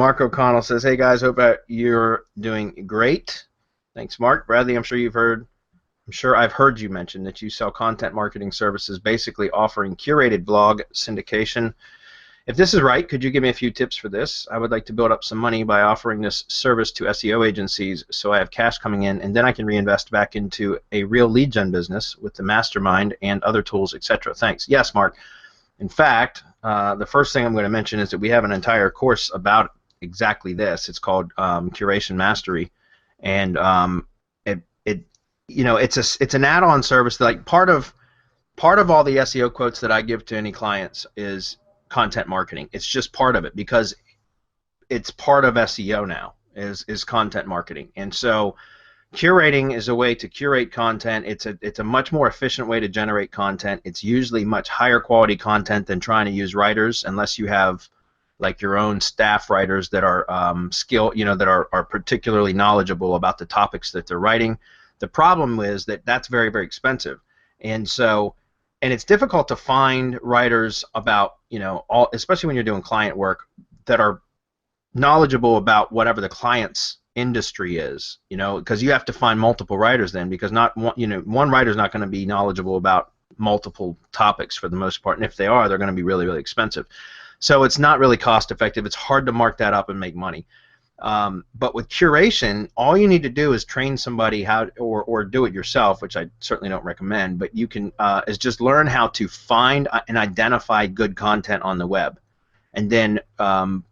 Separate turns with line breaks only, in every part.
Mark O'Connell says, "Hey guys, hope you're doing great." Thanks, Mark. Bradley, I'm sure I've heard you mention that you sell content marketing services, basically offering curated blog syndication. If this is right, could you give me a few tips for this? I would like to build up some money by offering this service to SEO agencies so I have cash coming in, and then I can reinvest back into a real lead gen business with the mastermind and other tools, etc. Thanks. Yes, Mark. In fact, the first thing I'm going to mention is that we have an entire course about exactly this. It's called Curation Mastery, and it's an add-on service that, like, part of all the SEO quotes that I give to any clients is content marketing. It's just part of it because it's part of SEO now is content marketing. And so curating is a way to curate content. It's a much more efficient way to generate content. It's usually much higher quality content than trying to use writers, unless you have like your own staff writers that are that are particularly knowledgeable about the topics that they're writing. The problem is that that's very, very expensive. And so it's difficult to find writers about, especially when you're doing client work, that are knowledgeable about whatever the client's industry is, because you have to find multiple writers then, because not one writer's not going to be knowledgeable about multiple topics for the most part, and if they are, they're going to be really, really expensive. So it's not really cost effective. It's hard to mark that up and make money. But with curation, all you need to do is train somebody how, or do it yourself, which I certainly don't recommend, but you can is just learn how to find and identify good content on the web, and then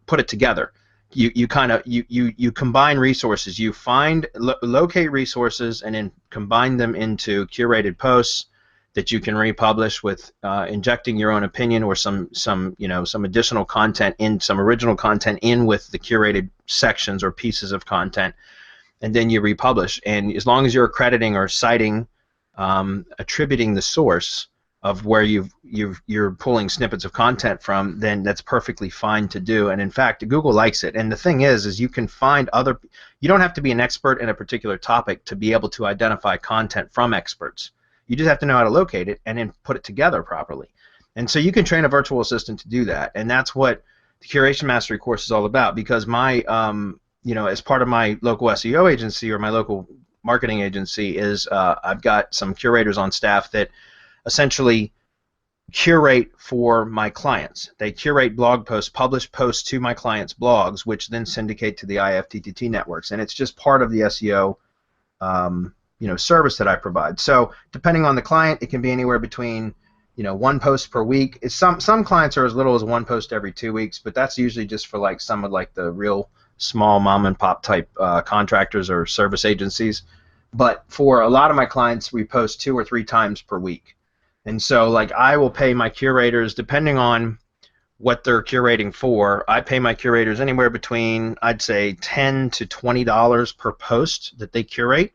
put it together. You combine resources. You locate resources and then combine them into curated posts that you can republish with injecting your own opinion or some additional content in, some original content in with the curated sections or pieces of content, and then you republish. And as long as you're accrediting or citing, attributing the source of where you're pulling snippets of content from, then that's perfectly fine to do. And in fact, Google likes it. And the thing is you can find you don't have to be an expert in a particular topic to be able to identify content from experts. You just have to know how to locate it and then put it together properly. And so you can train a virtual assistant to do that. And that's what the Curation Mastery course is all about, because my, as part of my local SEO agency or my local marketing agency is I've got some curators on staff that essentially curate for my clients. They curate blog posts, publish posts to my clients' blogs, which then syndicate to the IFTTT networks. And it's just part of the SEO service that I provide. So depending on the client, it can be anywhere between one post per week. Some clients are as little as one post every 2 weeks, but that's usually just for like some of like the real small mom and pop type contractors or service agencies. But for a lot of my clients, we post 2 or 3 times per week. And so like I will pay my curators, depending on what they're curating for, I pay my curators anywhere between, I'd say, $10 to $20 per post that they curate.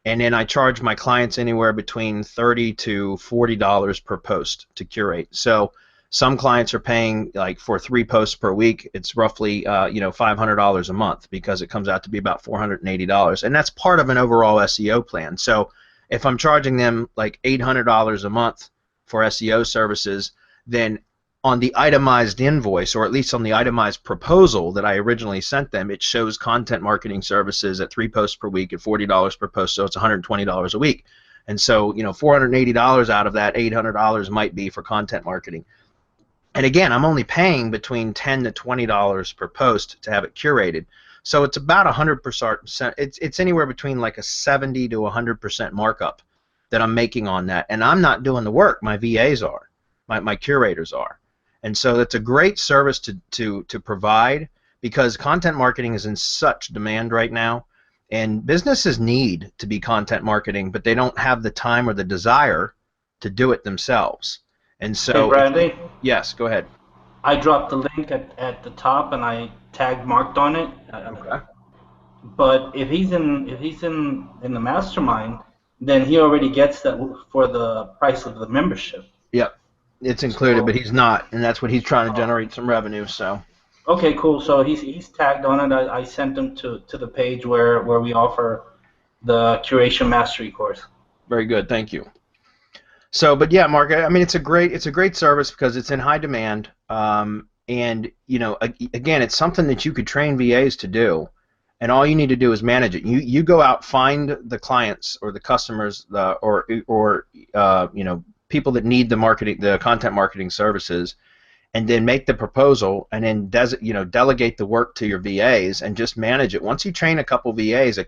And then I charge my clients anywhere between $30 to $40 per post to curate. So some clients are paying, like, for 3 posts per week, it's roughly $500 a month, because it comes out to be about $480. And that's part of an overall SEO plan. So if I'm charging them like $800 a month for SEO services, then on the itemized invoice, or at least on the itemized proposal that I originally sent them, it shows content marketing services at 3 posts per week at $40 per post, so it's $120 a week. And so, $480 out of that $800 might be for content marketing. And again, I'm only paying between $10 to $20 per post to have it curated. So it's about 100%. It's anywhere between like a 70 to 100% markup that I'm making on that. And I'm not doing the work. My VAs are. My curators are. And so it's a great service to provide, because content marketing is in such demand right now, and businesses need to be content marketing, but they don't have the time or the desire to do it themselves. And so,
hey Bradley,
yes, go ahead.
I dropped the link at the top and I tagged Marked on it.
Okay.
But if he's in the mastermind, then he already gets that for the price of the membership.
Yep. It's included, but he's not, and that's what he's trying to generate some revenue. So.
Okay, cool. So he's tagged on it. I sent him to the page where we offer the Curation Mastery course.
Very good, thank you. So, but yeah, Mark, I mean, it's a great service because it's in high demand. And again, it's something that you could train VAs to do, and all you need to do is manage it. You go out, find the clients or the customers, or people that need the content marketing services, and then make the proposal, and then delegate the work to your VAs and just manage it. Once you train a couple VAs, a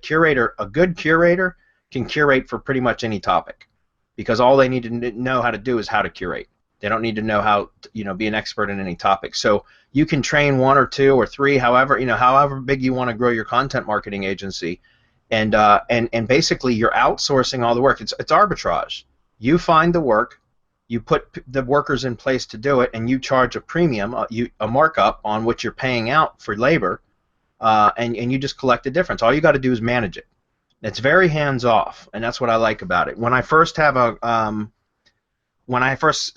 good curator can curate for pretty much any topic, because all they need to know how to do is how to curate. They don't need to know how to, be an expert in any topic. So you can train one or two or three, however big you want to grow your content marketing agency, and basically you're outsourcing all the work. It's arbitrage. You find the work, you put the workers in place to do it, and you charge a premium, a markup on what you're paying out for labor, and you just collect the difference. All you got to do is manage it. It's very hands off, and that's what I like about it. When I first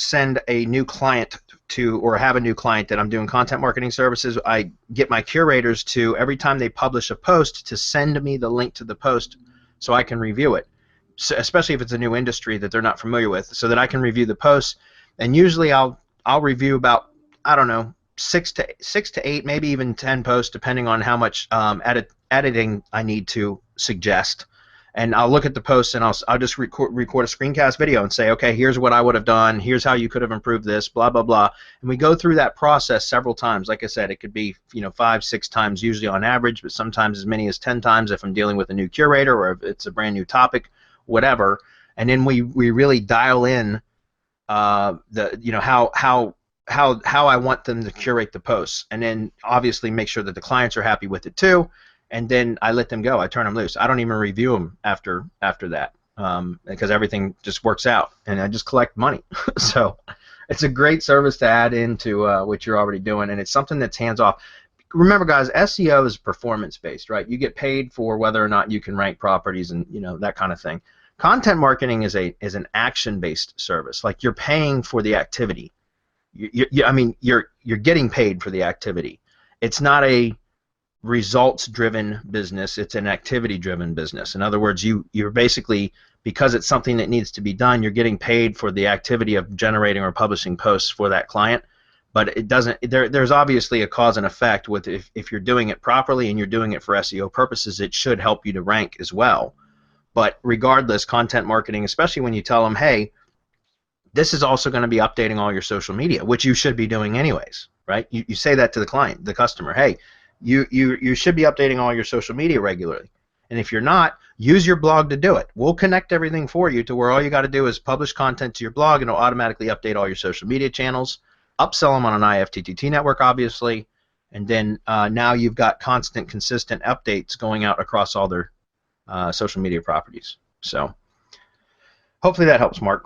send a new client or have a new client that I'm doing content marketing services, I get my curators to, every time they publish a post, to send me the link to the post so I can review it, so, especially if it's a new industry that they're not familiar with, so that I can review the posts. And usually I'll review about, I don't know, 6 to 8, maybe even 10 posts, depending on how much editing I need to suggest. And I'll look at the posts, and I'll just record a screencast video and say, okay, here's what I would have done, here's how you could have improved this, blah blah blah. And we go through that process several times. Like I said, it could be 5, 6 times usually on average, but sometimes as many as 10 times if I'm dealing with a new curator or if it's a brand new topic, whatever. And then we really dial in how I want them to curate the posts, and then obviously make sure that the clients are happy with it too. And then I let them go. I turn them loose. I don't even review them after that, because everything just works out, and I just collect money. So it's a great service to add into what you're already doing, and it's something that's hands off. Remember, guys, SEO is performance based, right? You get paid for whether or not you can rank properties and that kind of thing. Content marketing is an action based service. Like, you're paying for the activity. You're getting paid for the activity. It's not a results-driven business, it's an activity-driven business. In other words, you're basically, because it's something that needs to be done, you're getting paid for the activity of generating or publishing posts for that client. But it doesn't. There's obviously a cause and effect with if you're doing it properly and you're doing it for SEO purposes, it should help you to rank as well. But regardless, content marketing, especially when you tell them, hey, this is also going to be updating all your social media, which you should be doing anyways, right? You say that to the client, the customer, hey, you should be updating all your social media regularly. And if you're not, use your blog to do it. We'll connect everything for you to where all you got to do is publish content to your blog, and it'll automatically update all your social media channels, upsell them on an IFTTT network, obviously, and then now you've got constant, consistent updates going out across all their social media properties. So hopefully that helps, Mark.